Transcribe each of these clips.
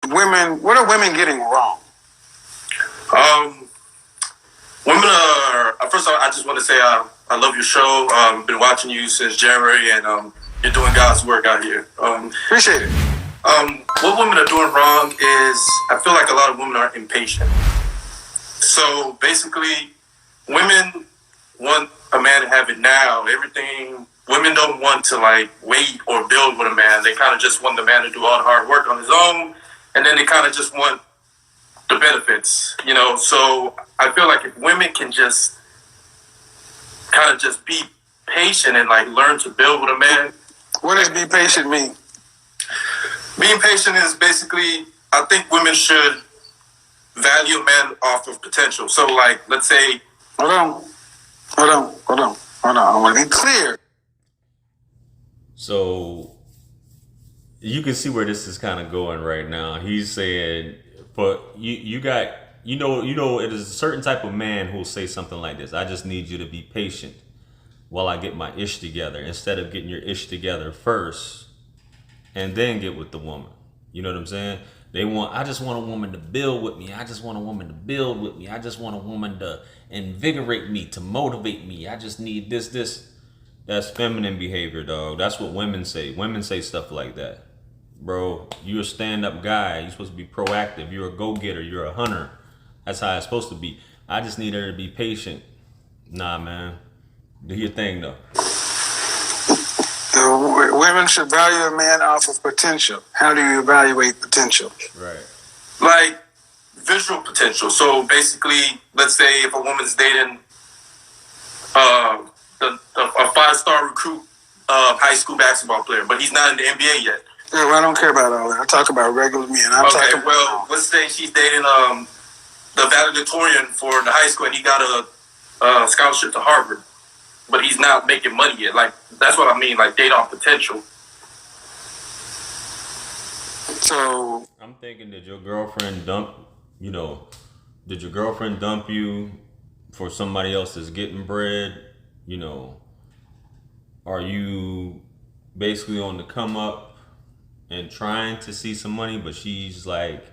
What are women getting wrong? Women are. First of all, I just want to say I love your show. Been watching you since January, and you're doing God's work out here. Appreciate it. What women are doing wrong is I feel like a lot of women are impatient. So basically, women want a man to have it now. Everything. Women don't want to like wait or build with a man. They kind of just want the man to do all the hard work on his own, and then they kind of just want the benefits, you know. So I feel like if women can just kind of just be patient and like learn to build with a man. What does be patient mean? Being patient is basically, I think women should value a man off of potential. So like, let's say. Hold on. I want to be clear. So you can see where this is kind of going right now. He's saying, but you got, it is a certain type of man who'll say something like this. I just need you to be patient while I get my ish together, instead of getting your ish together first and then get with the woman. You know what I'm saying? I just want a woman to build with me. I just want a woman to build with me. I just want a woman to invigorate me, to motivate me. I just need this. That's feminine behavior, dog. That's what women say. Women say stuff like that. Bro, you're a stand-up guy. You're supposed to be proactive. You're a go-getter. You're a hunter. That's how it's supposed to be. I just need her to be patient. Nah, man. Do your thing, though. Women should value a man off of potential. How do you evaluate potential? Right. Like visual potential. So basically, let's say if a woman's dating a 5-star recruit high school basketball player, but he's not in the NBA yet. Yeah, well, I don't care about all that. I talk about regular men. Let's say she's dating the valedictorian for the high school, and he got a scholarship to Harvard, but he's not making money yet. Like, that's what I mean, like date on potential. So I'm thinking, did your girlfriend dump you for somebody else that's getting bread? Are you basically on the come up and trying to see some money, but she's like,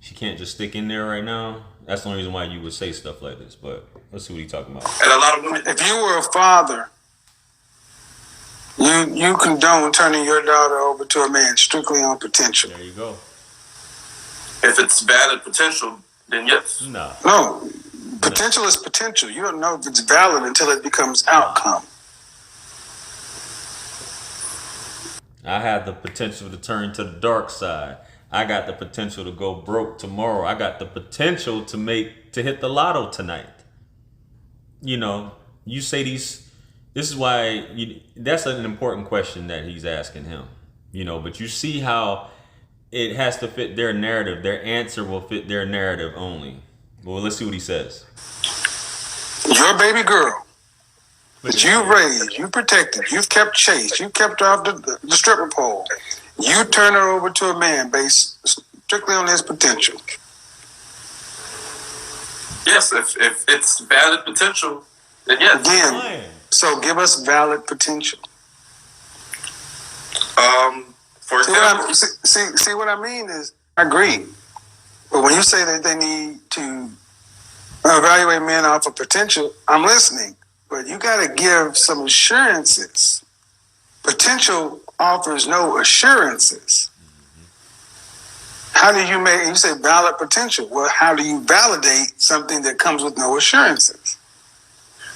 she can't just stick in there right now? That's the only reason why you would say stuff like this, but let's see what he's talking about. And a lot of women, if you were a father, you condone turning your daughter over to a man strictly on potential. There you go. If it's valid potential, then yes. No. Potential is potential. You don't know if it's valid until it becomes outcome. I have the potential to turn to the dark side. I got the potential to go broke tomorrow. I got the potential to hit the lotto tonight. You say this is why that's an important question that he's asking him. But you see how it has to fit their narrative. Their answer will fit their narrative only. Well, let's see what he says. Your baby girl that you raised, you protected, you've kept chased, you kept her off the stripper pole. You turn her over to a man based strictly on his potential. Yes, if it's valid potential, then yes. Again, so give us valid potential. For example, see what I mean is, I agree. But when you say that they need to evaluate men off of potential, I'm listening. But you got to give some assurances. Potential offers no assurances. How do you say valid potential? Well, how do you validate something that comes with no assurances?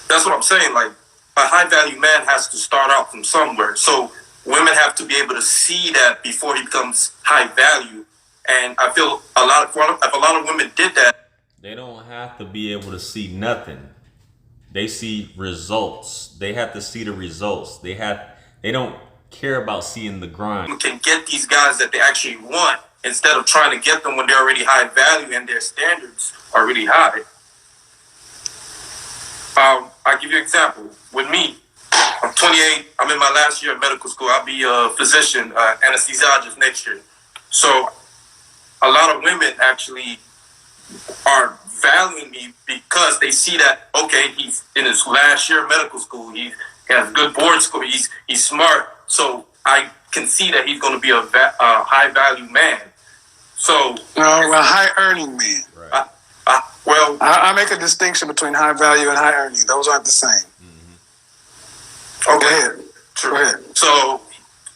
That's what I'm saying. Like, a high value man has to start out from somewhere. So women have to be able to see that before he becomes high value. And I feel if a lot of women did that, they don't have to be able to see nothing. They see results. They have to see the results. They don't care about seeing the grind. You can get these guys that they actually want instead of trying to get them when they're already high value and their standards are really high. I'll give you an example. With me, I'm 28. I'm in my last year of medical school. I'll be a physician, anesthesiologist next year. So a lot of women actually are valuing me because they see that, okay, he's in his last year of medical school. He has good board score. He's smart. So I can see that he's going to be a high value man. So, No, a high earning man. Right. well, I make a distinction between high value and high earning. Those aren't the same. okay, Go ahead. true. Go ahead. So,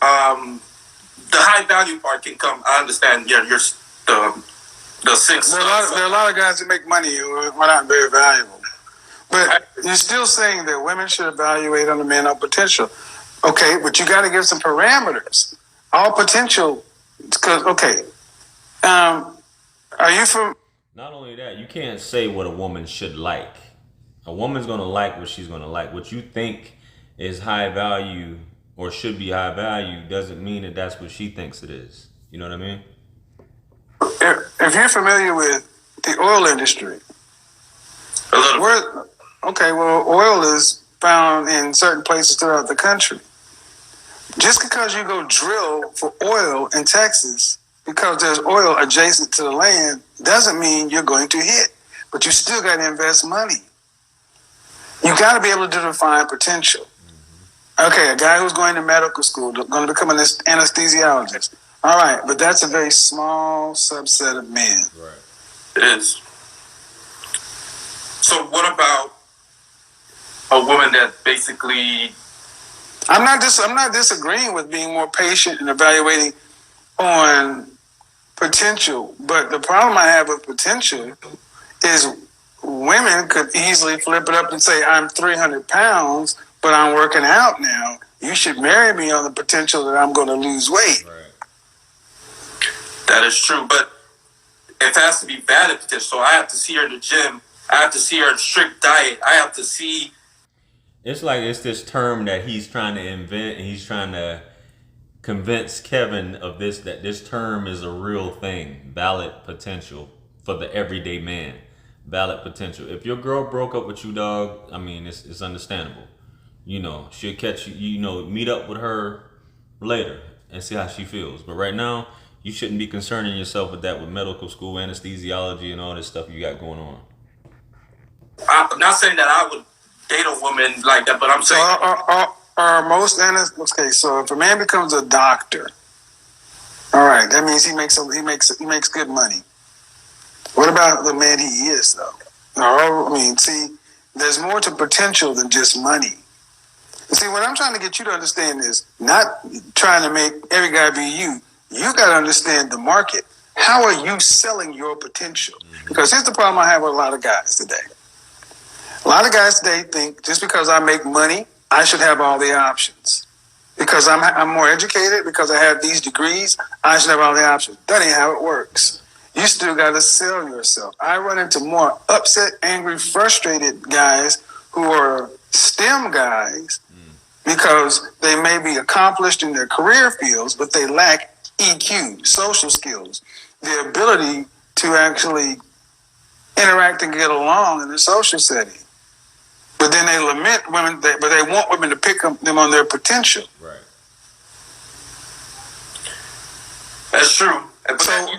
the high value part can come. I understand. Yeah, you're the six. There are a lot of guys that make money who are not very valuable. But you're still saying that women should evaluate on the men on potential. Okay, but you got to give some parameters. All potential, because, okay. Are you from? Not only that, you can't say what a woman should like. A woman's gonna like what she's gonna like. What you think is high value or should be high value doesn't mean that that's what she thinks it is. You know what I mean? If you're familiar with the oil industry, A little. okay, well, oil is found in certain places throughout the country. Just because you go drill for oil in Texas, because there's oil adjacent to the land, doesn't mean you're going to hit. But you still got to invest money. You got to be able to define potential. Okay, a guy who's going to medical school, going to become an anesthesiologist. All right, but that's a very small subset of men. Right. It is. So what about a woman that basically? I'm not disagreeing with being more patient and evaluating on potential, but the problem I have with potential is women could easily flip it up and say, I'm 300 pounds, but I'm working out now. You should marry me on the potential that I'm going to lose weight. Right. That is true, but it has to be valid potential. So I have to see her in the gym. I have to see her in strict diet. I have to see. It's like it's this term that he's trying to invent, and he's trying to convince Kevin of this, that this term is a real thing. Valid potential for the everyday man. Valid potential. If your girl broke up with you, dog, I mean, it's understandable. You know, she'll catch you, you know, meet up with her later and see how she feels. But right now, you shouldn't be concerning yourself with that, with medical school, anesthesiology, and all this stuff you got going on. I'm not saying that I would date a woman like that, but I'm saying. Are most okay? So if a man becomes a doctor, all right, that means he makes good money. What about the man he is, though? I mean, see, there's more to potential than just money. See, what I'm trying to get you to understand is not trying to make every guy be you. You got to understand the market. How are you selling your potential? Because here's the problem I have with a lot of guys today. A lot of guys today think just because I make money, I should have all the options. Because I'm more educated, because I have these degrees, I should have all the options. That ain't how it works. You still got to sell yourself. I run into more upset, angry, frustrated guys who are STEM guys because they may be accomplished in their career fields, but they lack EQ, social skills, the ability to actually interact and get along in a social setting. But then they lament women, but they want women to pick them on their potential. Right. That's true.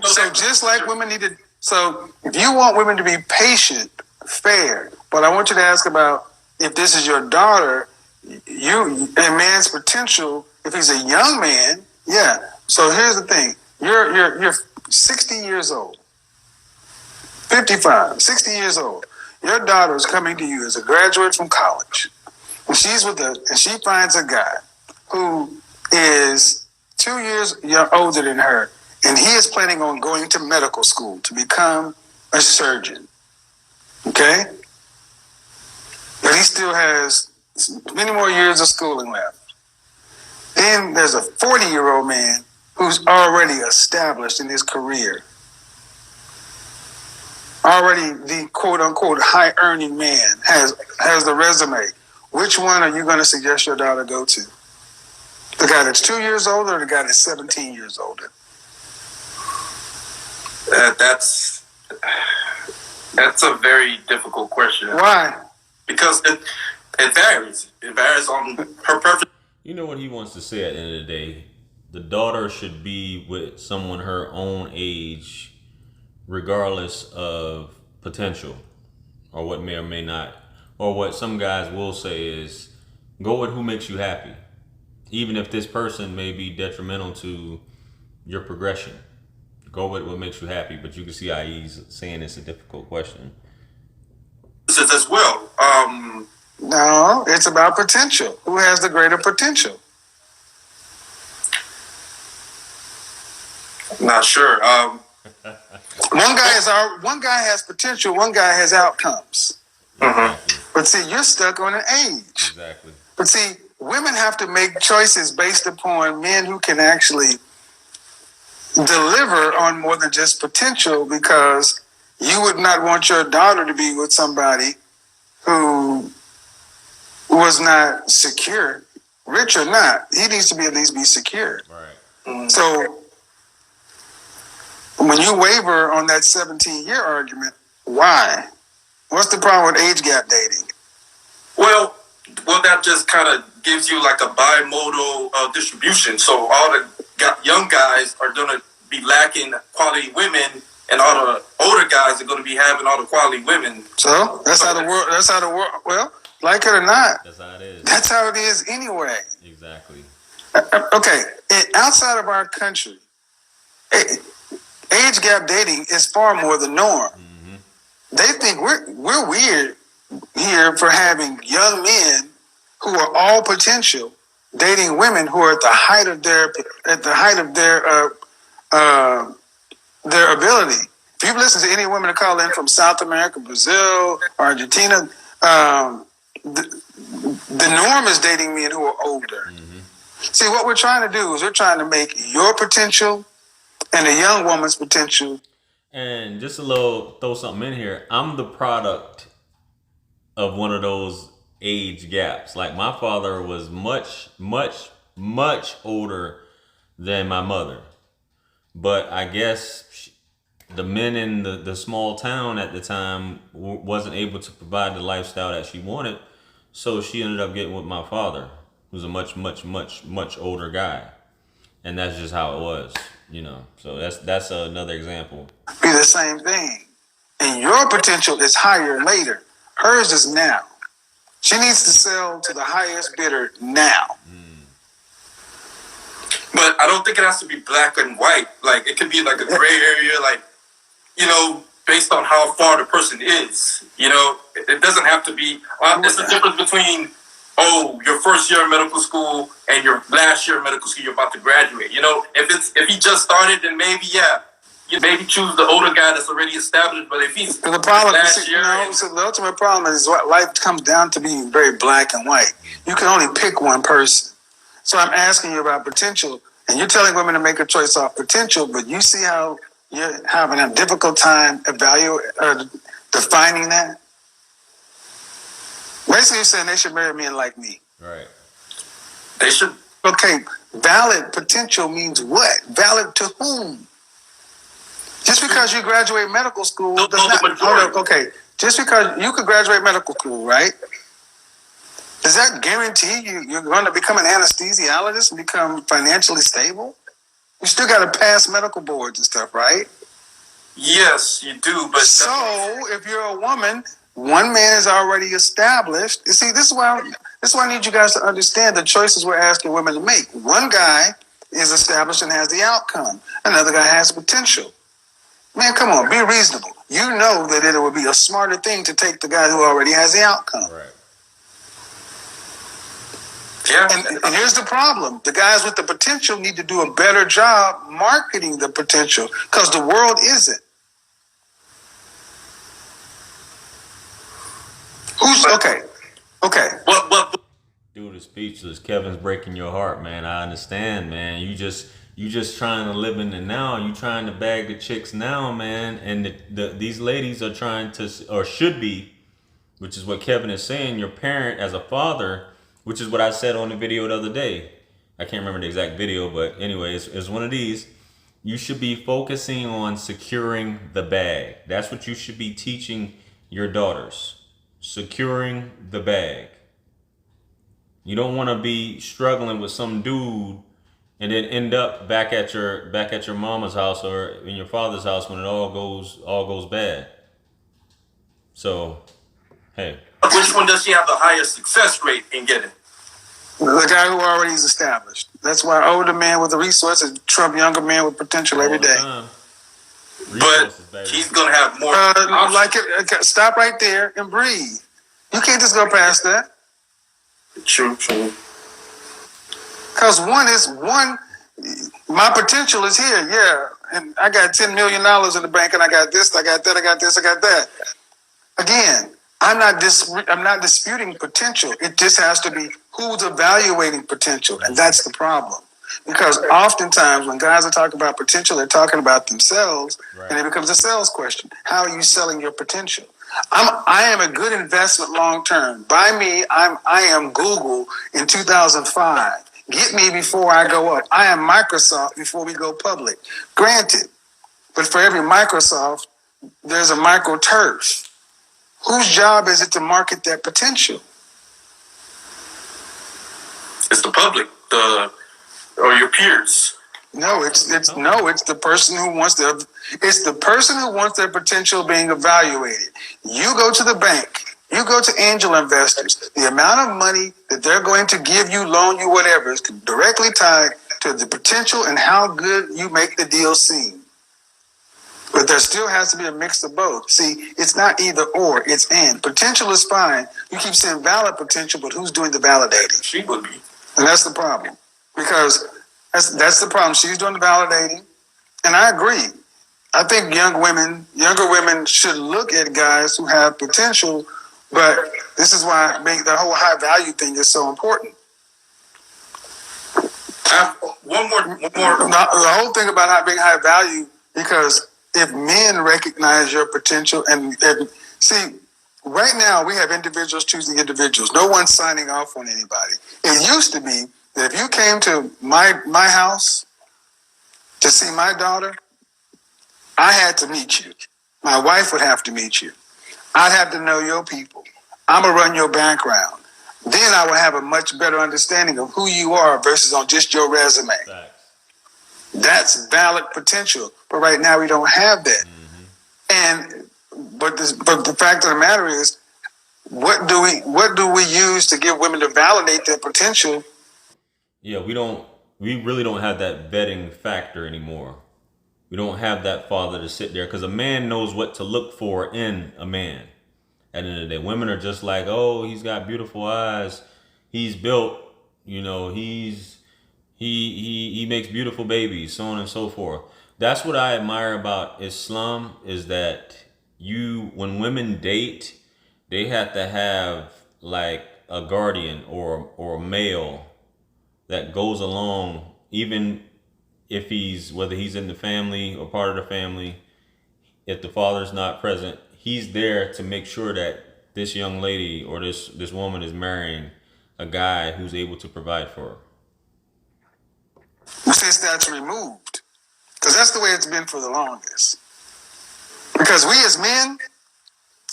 So just like women need to, so if you want women to be patient, fair, but I want you to ask about if this is your daughter, a man's potential, if he's a young man, yeah. So here's the thing. You're 60 years old, 55, 60 years old. Your daughter is coming to you as a graduate from college. And she finds a guy who is 2 years older than her, and he is planning on going to medical school to become a surgeon. Okay? But he still has many more years of schooling left. Then there's a 40-year-old man who's already established in his career. Already the quote-unquote high-earning man has the resume. Which one are you going to suggest your daughter go to? The guy that's 2 years older or the guy that's 17 years older? That's a very difficult question. Why? Because it varies. It varies on her preference. You know what he wants to say at the end of the day? The daughter should be with someone her own age, regardless of potential, or what may or may not, or what some guys will say is, go with who makes you happy, even if this person may be detrimental to your progression. go with what makes you happy. But you can see how he's saying it's a difficult question. As well. No, it's about potential. Who has the greater potential? Not sure. One guy has potential. One guy has outcomes. Exactly. But see, you're stuck on an age. Exactly. But see, women have to make choices based upon men who can actually deliver on more than just potential, because you would not want your daughter to be with somebody who was not secure, rich or not. He needs to be at least be secure. Right. So when you waver on that 17-year argument, why? What's the problem with age gap dating? Well, that just kind of gives you like a bimodal distribution. So all the young guys are going to be lacking quality women, and all the older guys are going to be having all the quality women. So that's how the world. That's how the world. Well, like it or not, that's how it is. That's how it is anyway. Exactly. Okay, outside of our country, age gap dating is far more the norm. Mm-hmm. They think we're weird here for having young men who are all potential dating women who are at the height of their ability. If you've listened to any women that call in from South America, Brazil, Argentina, the norm is dating men who are older. Mm-hmm. See, what we're trying to do is we're trying to make your potential and a young woman's potential. And just a little, throw something in here. I'm the product of one of those age gaps. Like, my father was much, much, much older than my mother. But I guess the men in the small town at the time wasn't able to provide the lifestyle that she wanted. So she ended up getting with my father, who's a much, much, much, much older guy. And that's just how it was, you know. So that's another example. Be the same thing. And your potential is higher later. Hers is now. She needs to sell to the highest bidder now. But I don't think it has to be black and white. Like, it could be like a gray area, like, you know, based on how far the person is. You know, it doesn't have to be. There's a difference between, your first year of medical school and your last year of medical school, you're about to graduate. You know, if he just started, then maybe, you maybe choose the older guy that's already established. But if he's the problem, last year, so the ultimate problem is what life comes down to being very black and white. You can only pick one person. So I'm asking you about potential, and you're telling women to make a choice off potential, but you see how you're having a difficult time defining that? Basically, you're saying they should marry men like me. Right. They should. Okay, valid potential means what? Valid to whom? Just because you graduate medical school does not. Okay, just because you could graduate medical school, right? Does that guarantee you're going to become an anesthesiologist and become financially stable? You still got to pass medical boards and stuff, right? Yes, you do. But so if you're a woman, one man is already established. You see, this is why I need you guys to understand the choices we're asking women to make. One guy is established and has the outcome. Another guy has potential. Man, come on, be reasonable. You know that it would be a smarter thing to take the guy who already has the outcome. Right. Yeah. And here's the problem. The guys with the potential need to do a better job marketing the potential, because the world isn't. Okay. What? Dude is speechless. Kevin's breaking your heart, man. I understand, man. You just trying to live in the now. You trying to bag the chicks now, man. And these ladies are trying to, or should be, which is what Kevin is saying. Your parent as a father, which is what I said on the video the other day. I can't remember the exact video, but anyway, it's one of these. You should be focusing on securing the bag. That's what you should be teaching your daughters. Securing the bag. You don't want to be struggling with some dude and then end up back at your mama's house or in your father's house when it all goes bad. So, hey. Which one does she have the highest success rate in getting? The guy who already is established. That's why older men with the resources trump younger men with potential every day. but he's gonna have more. Stop right there and breathe. You can't just go past that. True. Because my potential is here, yeah. And I got $10 million in the bank, and I got this, I got that, I got this, I got that. Again, I'm not disputing potential. It just has to be who's evaluating potential, and that's the problem. Because oftentimes when guys are talking about potential, they're talking about themselves, right. And it becomes a sales question. How are you selling your potential? I am a good investment long term. By me, I am Google in 2005. Get me before I go up. I am Microsoft before we go public. Granted, but for every Microsoft, there's a MicroTurf. Whose job is it to market that potential? It's the public, or your peers. No, it's the person who wants their potential being evaluated. You go to the bank, you go to angel investors. The amount of money that they're going to give you, loan you, whatever, is directly tied to the potential and how good you make the deal seem. But there still has to be a mix of both. See, it's not either or, it's and. Potential is fine. You keep saying valid potential, but who's doing the validating? She would be. And that's the problem. Because that's the problem. She's doing the validating. And I agree. I think younger women should look at guys who have potential, but this is why the whole high value thing is so important. One more. The whole thing about being high value, because if men recognize your potential and see, right now we have individuals choosing individuals. No one's signing off on anybody. It used to be that if you came to my house to see my daughter, I had to meet you. My wife would have to meet you. I'd have to know your people. I'm going to run your background. Then I will have a much better understanding of who you are versus on just your resume. Right. That's valid potential. But right now we don't have that. Mm-hmm. But the fact of the matter is, what do we use to give women to validate their potential? Yeah, we really don't have that vetting factor anymore. We don't have that father to sit there, because a man knows what to look for in a man. At the end of the day, women are just like, oh, he's got beautiful eyes, he's built, he makes beautiful babies, so on and so forth. That's what I admire about Islam, is that when women date, they have to have like a guardian or a male that goes along, even if whether he's in the family or part of the family. If the father's not present, he's there to make sure that this young lady or this woman is marrying a guy who's able to provide for her. Since that's removed, because that's the way it's been for the longest. Because we as men,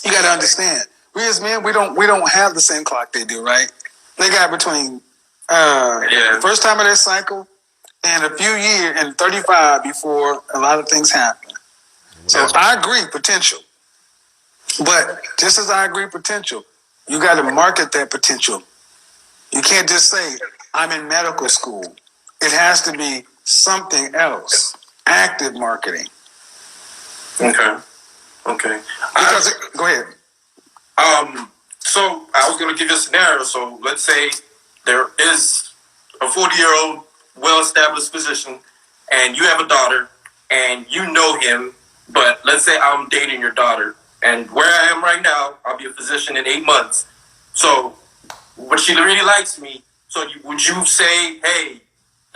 you got to understand, we as men, we don't have the same clock they do, right? They got between the first time of their cycle and a few years and 35 before a lot of things happen. So I agree, potential. But just as I agree, potential, you got to market that potential. You can't just say, I'm in medical school. It has to be something else. Active marketing. Okay. Go ahead. So I was going to give you a scenario. So let's say there is a 40-year-old well-established physician, and you have a daughter, and you know him, but let's say I'm dating your daughter, and where I am right now, I'll be a physician in 8 months. So, but she really likes me. So would you say, hey,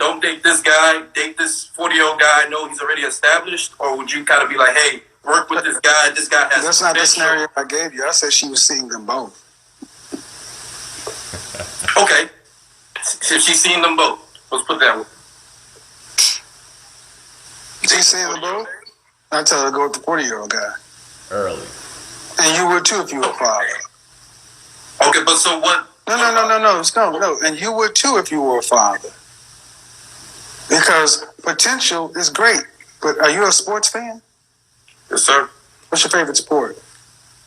don't date this guy, date this 40-year-old guy, I know he's already established? Or would you kind of be like, hey, work with this guy has That's not the scenario I gave you. I said she was seeing them both. Okay. So she's seen them both. Let's put that way. She's seeing them both? I tell her to go with the 40-year-old guy. Early. And you would too if you were a father. Okay, but so what? No. And you would too if you were a father. Because potential is great. But are you a sports fan? Yes, sir. What's your favorite sport?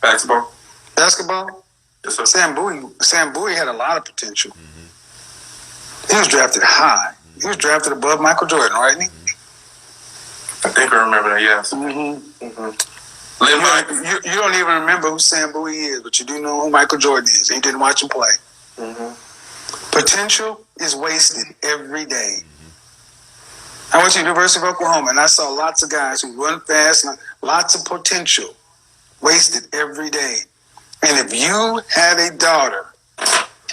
Basketball. Basketball? Yes, sir. Sam Bowie had a lot of potential. Mm-hmm. He was drafted high. He was drafted above Michael Jordan, right? I think think I remember that. Yes. Mm-hmm. Mm-hmm. You don't even remember who Sam Bowie is, but you do know who Michael Jordan is. You didn't watch him play. Mm-hmm. Potential is wasted every day. I went to the University of Oklahoma, and I saw lots of guys who run fast, and lots of potential wasted every day. And if you had a daughter,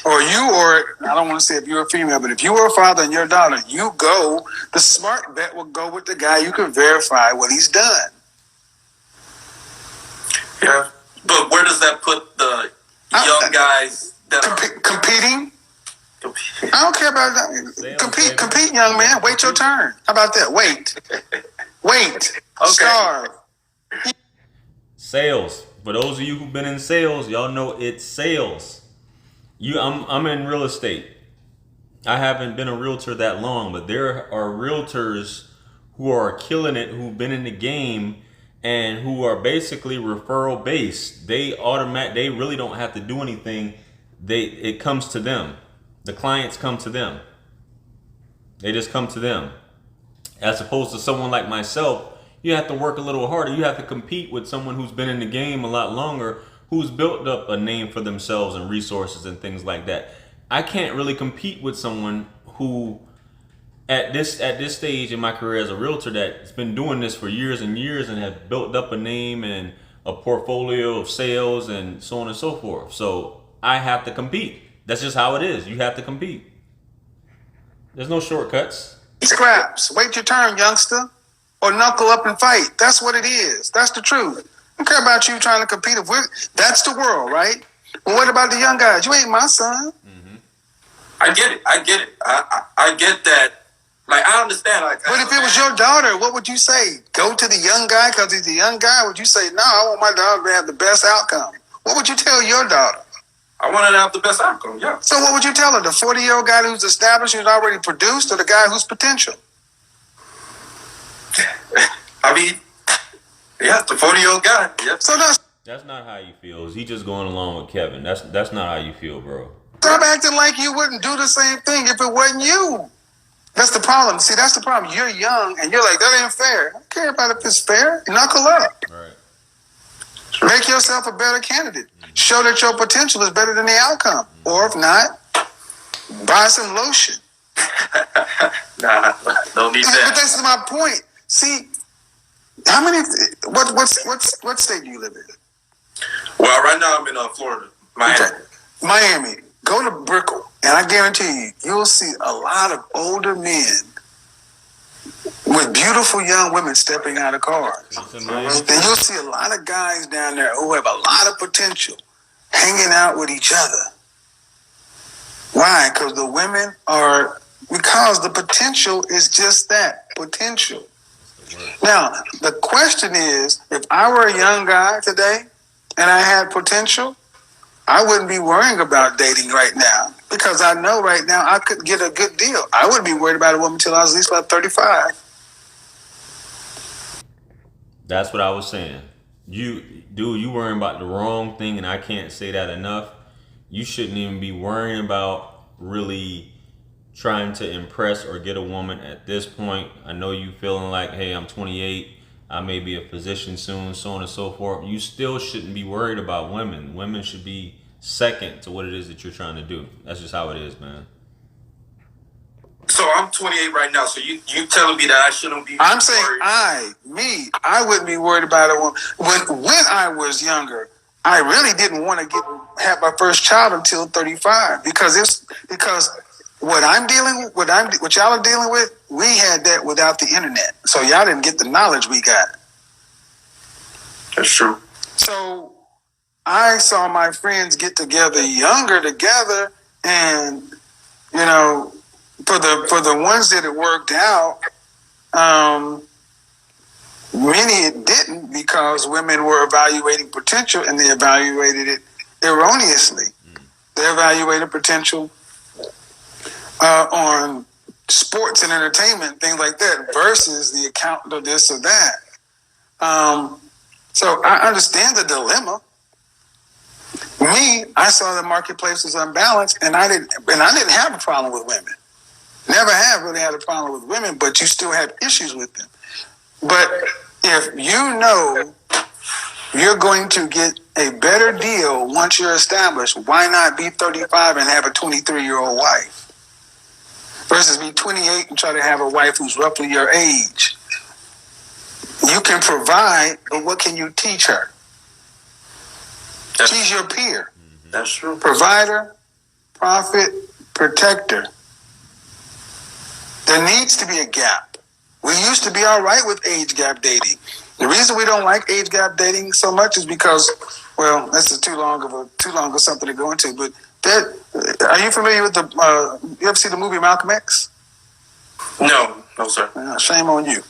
or I don't want to say if you're a female, but if you were a father and your daughter, the smart bet will go with the guy you can verify what he's done. Yeah, but where does that put the young guys that are competing? I don't care about that. Compete, young man. Wait your turn. How about that? Wait. Okay. Starve. Sales. For those of you who've been in sales, y'all know it's sales. I'm in real estate. I haven't been a realtor that long, but there are realtors who are killing it, who've been in the game, and who are basically referral based. They really don't have to do anything. It comes to them. The clients come to them. They just come to them. As opposed to someone like myself, you have to work a little harder. You have to compete with someone who's been in the game a lot longer, who's built up a name for themselves and resources and things like that. I can't really compete with someone who, at this stage in my career as a realtor, that's been doing this for years and years and have built up a name and a portfolio of sales and so on and so forth. So I have to compete. That's just how it is. You have to compete. There's no shortcuts. Scraps. Wait your turn, youngster. Or knuckle up and fight. That's what it is. That's the truth. I don't care about you trying to compete. That's the world, right? Well, what about the young guys? You ain't my son. Mm-hmm. I get it. I get that. Like, I understand. But if it was your daughter, what would you say? Go to the young guy because he's a young guy? Would you say, no, I want my daughter to have the best outcome? What would you tell your daughter? I want her to have the best outcome, yeah. So what would you tell her? The 40-year-old guy who's established, who's already produced, or the guy who's potential? I mean, yeah, the 40-year-old guy. Yeah. So that's not how you feel. He just going along with Kevin. That's not how you feel, bro. Stop acting like you wouldn't do the same thing if it wasn't you. That's the problem. See, that's the problem. You're young, and you're like, that ain't fair. I don't care about if it's fair. Knuckle up. Right. Make yourself a better candidate. Mm-hmm. Show that your potential is better than the outcome. Mm-hmm. Or if not, buy some lotion. Nah, don't need that. But that's my point. See, how many? What state do you live in? Well, right now I'm in Florida, Miami. Okay. Miami. Go to Brickell, and I guarantee you'll see a lot of older men with beautiful young women stepping out of cars. Then you'll see a lot of guys down there who have a lot of potential hanging out with each other. Why? Because the potential is just that, potential. Now, the question is, if I were a young guy today and I had potential, I wouldn't be worrying about dating right now because I know right now I could get a good deal. I wouldn't be worried about a woman until I was at least about 35. That's what I was saying. You worrying about the wrong thing, and I can't say that enough. You shouldn't even be worrying about really trying to impress or get a woman at this point. I know you feeling like, hey, I'm 28. I may be a physician soon, so on and so forth. You still shouldn't be worried about women. Women should be second to what it is that you're trying to do. That's just how it is, man. So I'm 28 right now. So you telling me that I shouldn't be? I'm saying I wouldn't be worried about a woman. When I was younger, I really didn't want to have my first child until 35 because what I'm dealing with, what y'all are dealing with, we had that without the internet. So y'all didn't get the knowledge we got. That's true. So I saw my friends get together together, and for the ones that it worked out, many it didn't because women were evaluating potential and they evaluated it erroneously. They evaluated potential on sports and entertainment, things like that, versus the account of this or that. So I understand the dilemma. I saw the marketplace was unbalanced, and I didn't have a problem with women. Never have really had a problem with women, but you still have issues with them. But if you know you're going to get a better deal once you're established, why not be 35 and have a 23-year-old wife versus be 28 and try to have a wife who's roughly your age? You can provide, but what can you teach her? She's your peer. That's true. Provider, prophet, protector. There needs to be a gap. We used to be all right with age gap dating. The reason we don't like age gap dating so much is because, well, this is too long of something to go into. But are you familiar with you ever see the movie Malcolm X? No, sir. Shame on you.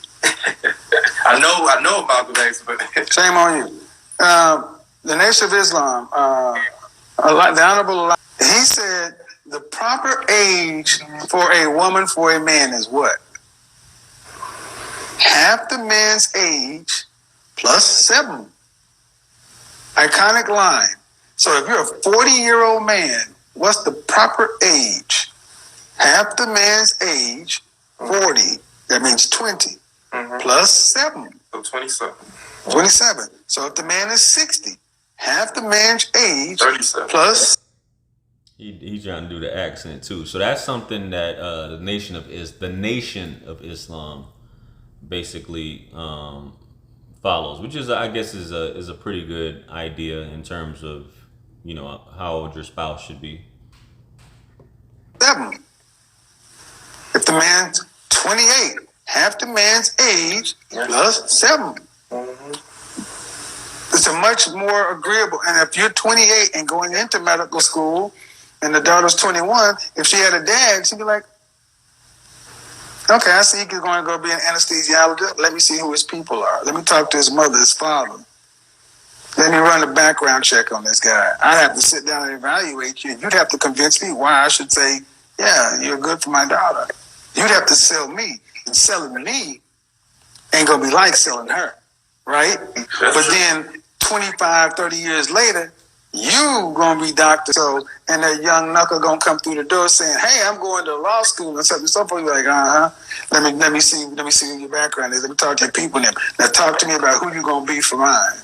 I know Malcolm X, but shame on you. The Nation of Islam, the Honorable, he said the proper age for a woman for a man is what? Half the man's age plus 7. Iconic line. So if you're a 40-year-old man, what's the proper age? Half the man's age, 40. That means 20. Plus 7. So 27. 27. So if the man is 60, half the man's age 37. plus. He's trying to do the accent too. So that's something that the Nation of Islam basically follows, which is, I guess, is a pretty good idea in terms of, you know, how old your spouse should be. 7. If the man's 28, half the man's age plus 7. It's a much more agreeable. And if you're 28 and going into medical school, and the daughter's 21, if she had a dad, she'd be like, okay, I see he's going to go be an anesthesiologist. Let me see who his people are. Let me talk to his mother, his father. Let me run a background check on this guy. I'd have to sit down and evaluate you. You'd have to convince me why I should say, yeah, you're good for my daughter. You'd have to sell me. And selling me ain't going to be like selling her, right? But then 25, 30 years later, you gonna be doctor, so, and that young knuckle gonna come through the door saying, "Hey, I'm going to law school," and something so forth. You're like, let me see what your background is. Let me talk to your people. Now talk to me about who you gonna be for mine.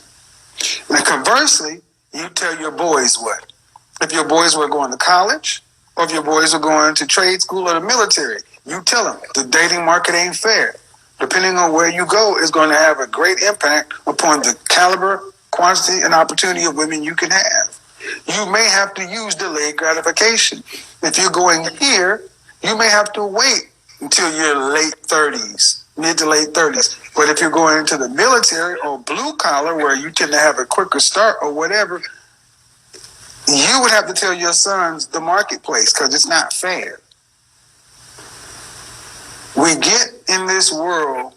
Now conversely, you tell your boys what. If your boys were going to college, or if your boys are going to trade school or the military, you tell them the dating market ain't fair. Depending on where you go, is going to have a great impact upon the caliber, quantity, and opportunity of women you can have. You may have to use delayed gratification. If you're going here, you may have to wait until your late 30s, mid to late 30s. But if you're going into the military or blue collar, where you tend to have a quicker start or whatever, you would have to tell your sons the marketplace, because it's not fair. We get in this world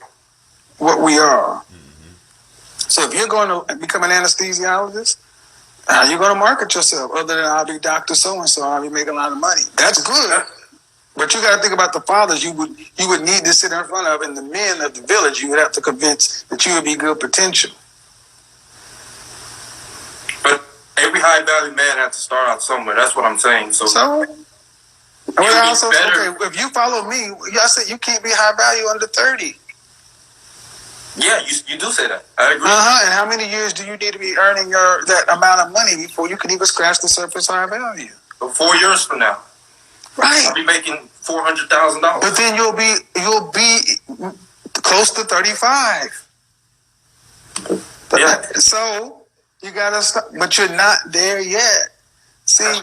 what we are. So if you're going to become an anesthesiologist, how are you going to market yourself other than I'll be Dr. So-and-so, I'll be making a lot of money? That's good. But you got to think about the fathers you would need to sit in front of, and the men of the village you would have to convince that you would be good potential. But every high value man has to start out somewhere. That's what I'm saying. So okay, if you follow me, I said you can't be high value under 30. Yeah, you do say that. I agree. And how many years do you need to be earning that amount of money before you can even scratch the surface high value? 4 years from now, right? I'll be making $400,000. But then you'll be close to 35. Yeah. So you gotta stop, but you're not there yet. See,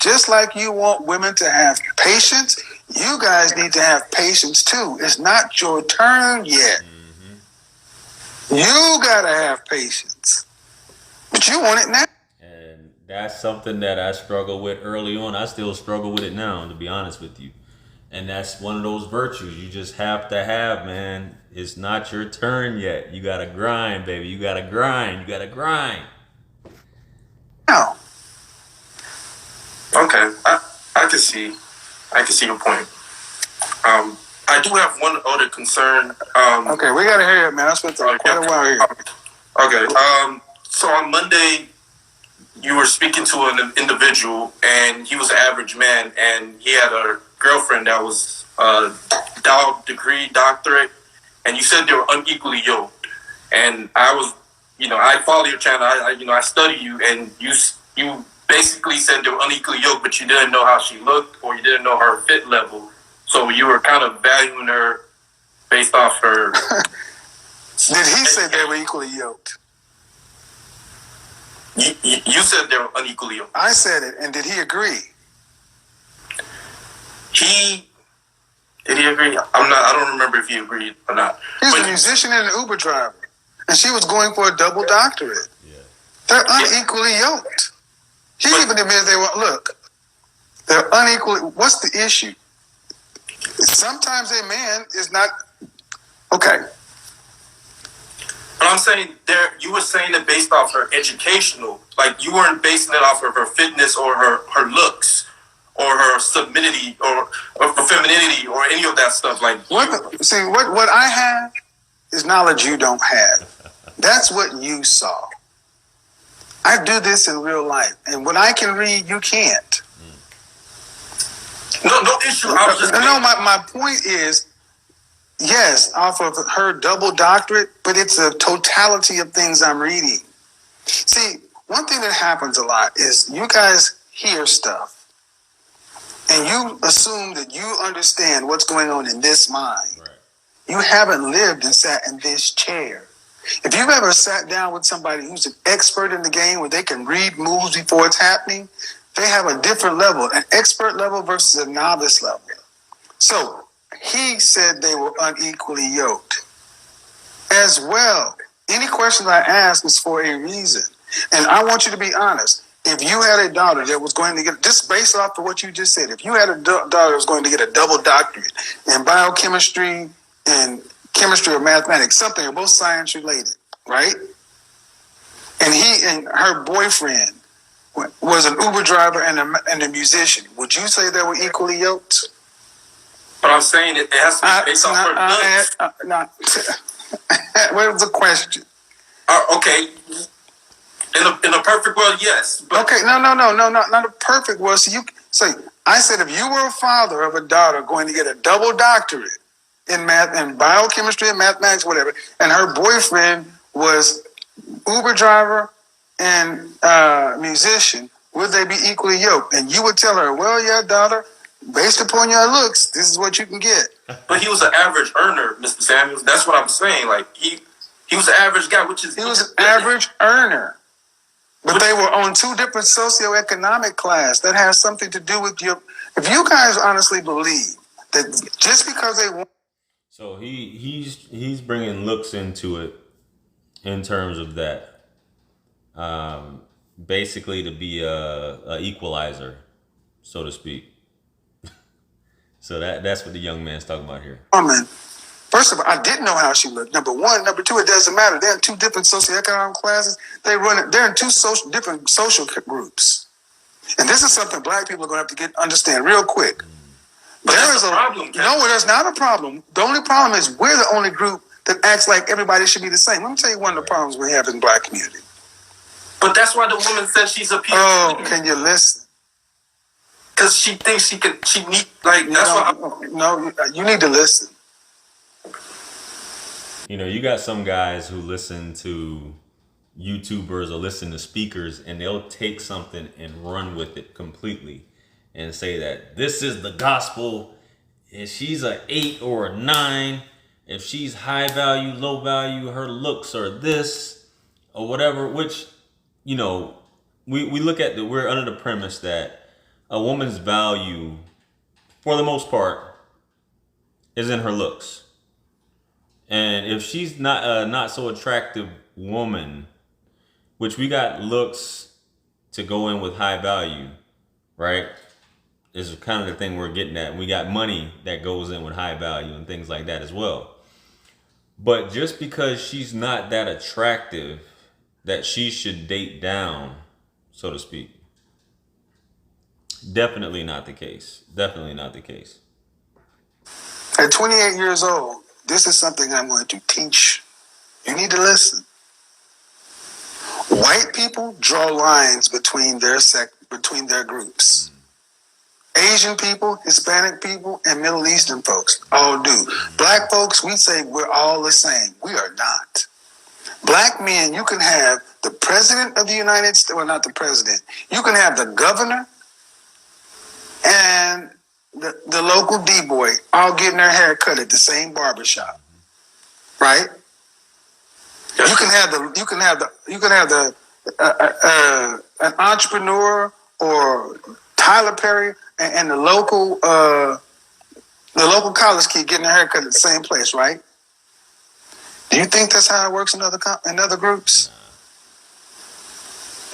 just like you want women to have patience, you guys need to have patience too. It's not your turn yet. You gotta have patience, but you want it now. And that's something that I struggled with early on. I still struggle with it now, to be honest with you. And that's one of those virtues you just have to have, man. It's not your turn yet. You gotta grind, baby. You gotta grind. No. Okay, I can see your point. I do have one other concern. Okay, we gotta hear it, man. I spent quite a while here. Okay, so on Monday, you were speaking to an individual, and he was an average man, and he had a girlfriend that was doctorate, and you said they were unequally yoked. And I was, I follow your channel. I study you, and you basically said they were unequally yoked, but you didn't know how she looked, or you didn't know her fit level. So you were kind of valuing her based off her. Did he say they were equally yoked? You said they were unequally yoked. I said it, and did he agree? Did he agree? I don't remember if he agreed or not. He's a musician and an Uber driver, and she was going for a double doctorate. Yeah. They're unequally yoked. He even admitted they were. Look, they're unequally. What's the issue? Sometimes a man is not okay. But I'm saying you were saying it based off her educational, like you weren't basing it off of her fitness or her looks or her submittity or femininity or any of that stuff. Like what I have is knowledge you don't have. That's what you saw. I do this in real life, and what I can read, you can't. No issue. I was just my point is. Yes, off of her double doctorate, but it's a totality of things I'm reading. See, one thing that happens a lot is you guys hear stuff and you assume that you understand what's going on in this mind. Right. You haven't lived and sat in this chair. If you've ever sat down with somebody who's an expert in the game where they can read moves before it's happening, they have a different level, an expert level versus a novice level. So, he said they were unequally yoked as well. Any question I ask is for a reason. And I want you to be honest. If you had a daughter that was going to get, just based off of what you just said, if you had a daughter that was going to get a double doctorate in biochemistry and chemistry or mathematics, something, or both science related, right? And he and her boyfriend was an Uber driver and a musician, would you say they were equally yoked? But I'm saying it has to be based off her looks. What was the question? Okay. In a perfect world, yes. But okay, no, not a perfect world. So I said if you were a father of a daughter going to get a double doctorate in math and biochemistry and mathematics, whatever, and her boyfriend was Uber driver and musician, would they be equally yoked? And you would tell her, well, yeah, daughter, based upon your looks, this is what you can get. But he was an average earner, Mr. Samuels. That's what I'm saying. Like he was an average guy, he was an average earner. But they were on two different socio-economic class. That has something to do with your. If you guys honestly believe that just because they want. So he's bringing looks into it in terms of that, basically to be a equalizer, so to speak. So that's what the young man's talking about here. First of all, I didn't know how she looked. Number one. Number two, it doesn't matter. They're in two different socioeconomic classes. They're in two different social groups. And this is something black people are going to have to understand real quick. But there's a problem. No, there's not a problem. The only problem is we're the only group that acts like everybody should be the same. Let me tell you one of the problems we have in the black community. But that's why the woman said she's a PhD. Oh, can you listen? Because she thinks she need, like, that's what you need to listen. You know, you got some guys who listen to YouTubers or listen to speakers and they'll take something and run with it completely and say that this is the gospel. If she's an 8 or a 9, if she's high value, low value, her looks are this or whatever, which, you know, we look at we're under the premise that a woman's value, for the most part, is in her looks. And if she's not a not so attractive woman, which we got looks to go in with high value, right? Is kind of the thing we're getting at. We got money that goes in with high value and things like that as well. But just because she's not that attractive, that she should date down, so to speak. Definitely not the case. Definitely not the case. At 28 years old, this is something I'm going to teach. You need to listen. White people draw lines between their groups. Asian people, Hispanic people, and Middle Eastern folks all do. Black folks, we say we're all the same. We are not. Black men, you can have the president of the United States, well, not the president. You can have the governor and the local D-boy all getting their hair cut at the same barbershop, right? You can have an entrepreneur or Tyler Perry and the local college kid getting their hair cut at the same place, right? Do you think that's how it works in other groups?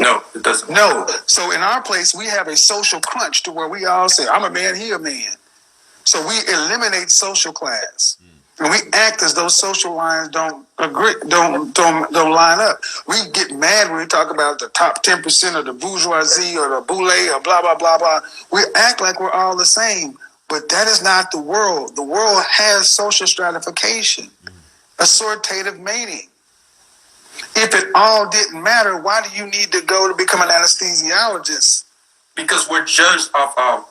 No, it doesn't. No. So in our place, we have a social crunch to where we all say, I'm a man, he a man. So we eliminate social class. And we act as though social lines don't line up. We get mad when we talk about the top 10% of the bourgeoisie or the boule or blah, blah, blah, blah. We act like we're all the same. But that is not the world. The world has social stratification, assortative mating. If it all didn't matter, why do you need to go to become an anesthesiologist? Because we're judged off our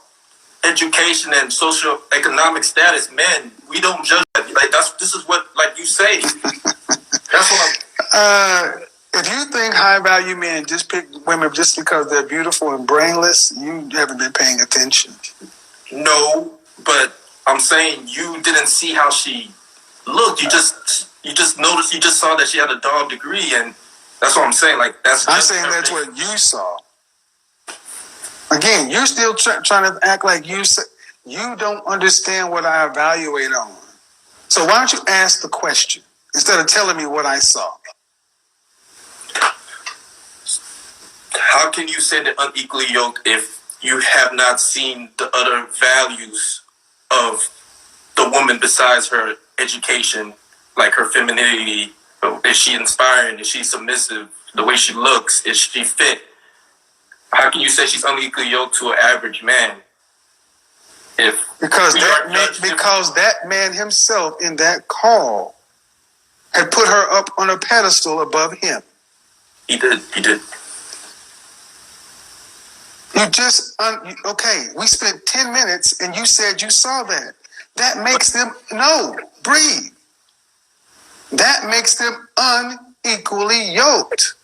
education and socio-economic status. Men, we don't judge that. Like this is what, like you say. That's what if you think high-value men just pick women just because they're beautiful and brainless, you haven't been paying attention. No, but I'm saying you didn't see how she looked. You just noticed. You just saw that she had a dog degree, and that's what I'm saying. Like I'm saying that's what you saw. Again, you're still trying to act like you don't understand what I evaluate on. So why don't you ask the question instead of telling me what I saw? How can you say they're unequally yoked if you have not seen the other values of the woman besides her education, like her femininity? Is she inspiring? Is she submissive? The way she looks? Is she fit? How can you say she's unequally yoked to an average man? Because that man himself in that call had put her up on a pedestal above him. He did. You just, okay, we spent 10 minutes and you said you saw that. That makes them, no, breathe. That makes them unequally yoked.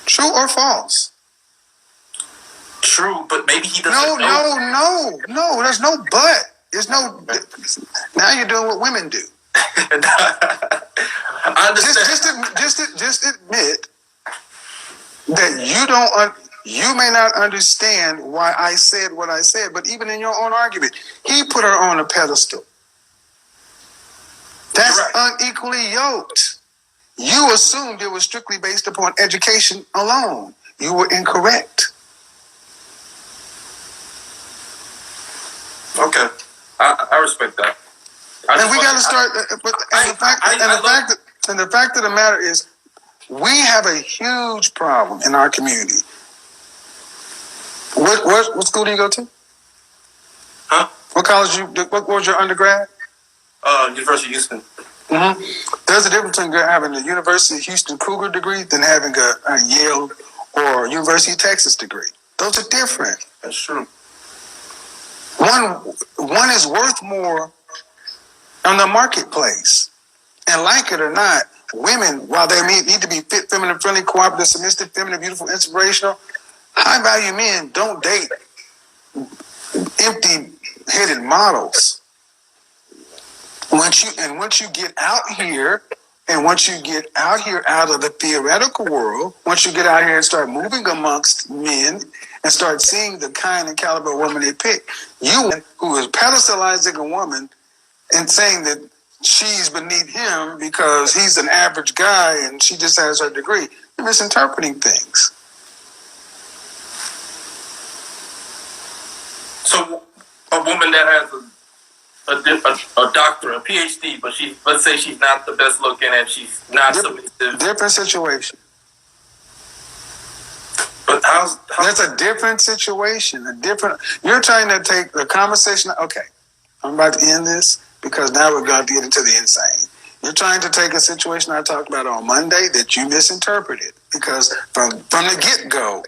True or false? True, but maybe he doesn't know. No, there's no but. There's no, now you're doing what women do. I understand. Just admit that you may not understand why I said what I said, but even in your own argument, he put her on a pedestal. That's right. Unequally yoked. You assumed it was strictly based upon education alone. You were incorrect. Okay, I respect that. And we got to start. The fact of the matter is, we have a huge problem in our community. What school do you go to? Huh? What college? What was your undergrad? University of Houston. Mm-hmm. There's a difference between having a University of Houston Cougar degree than having a Yale or University of Texas degree. Those are different. That's true. One is worth more on the marketplace. And like it or not, women, while they need to be fit, feminine, friendly, cooperative, submissive, feminine, beautiful, inspirational, high-value men don't date empty-headed models. Once you get out here, out of the theoretical world, once you get out here and start moving amongst men and start seeing the kind and caliber of woman they pick, you who is pedestalizing a woman and saying that she's beneath him because he's an average guy and she just has her degree, you're misinterpreting things. So a woman that has a doctorate, a PhD, but let's say she's not the best looking and she's not submissive. Different situation. But how's that's a different situation. You're trying to take the conversation. Okay, I'm about to end this because now we're going to get into the insane. You're trying to take a situation I talked about on Monday that you misinterpreted because from the get-go,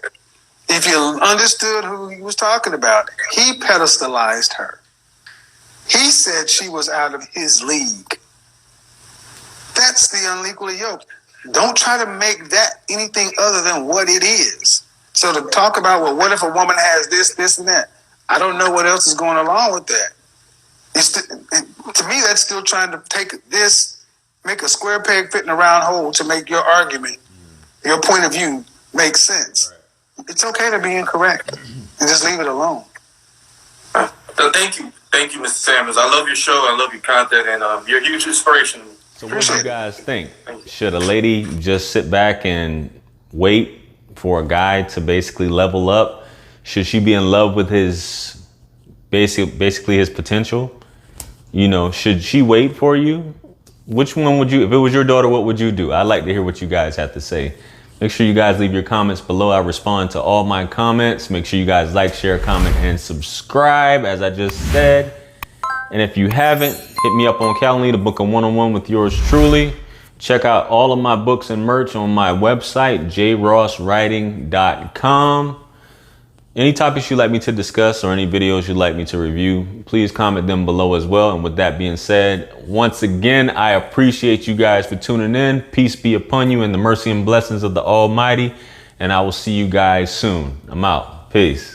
If you understood who he was talking about, he pedestalized her. He said she was out of his league. That's the unequally yoked. Don't try to make that anything other than what it is. So to talk about, well, what if a woman has this, this, and that? I don't know what else is going along with that. To me, that's still trying to take this, make a square peg fit in a round hole to make your argument, your point of view, make sense. Right. It's okay to be incorrect and just leave it alone. Thank you, Mr. Sanders. I love your show. I love your content, and you're a huge inspiration. So what do you guys think? Should a lady just sit back and wait for a guy to basically level up? Should she be in love with his basically his potential? You know, should she wait for you? Which one would you, if it was your daughter, what would you do? I'd like to hear what you guys have to say. Make sure you guys leave your comments below. I respond to all my comments. Make sure you guys like, share, comment, and subscribe, as I just said. And if you haven't, hit me up on Calendly to book a one-on-one with yours truly. Check out all of my books and merch on my website, jrosswriting.com. Any topics you'd like me to discuss or any videos you'd like me to review, please comment them below as well. And with that being said, once again, I appreciate you guys for tuning in. Peace be upon you and the mercy and blessings of the Almighty. And I will see you guys soon. I'm out. Peace.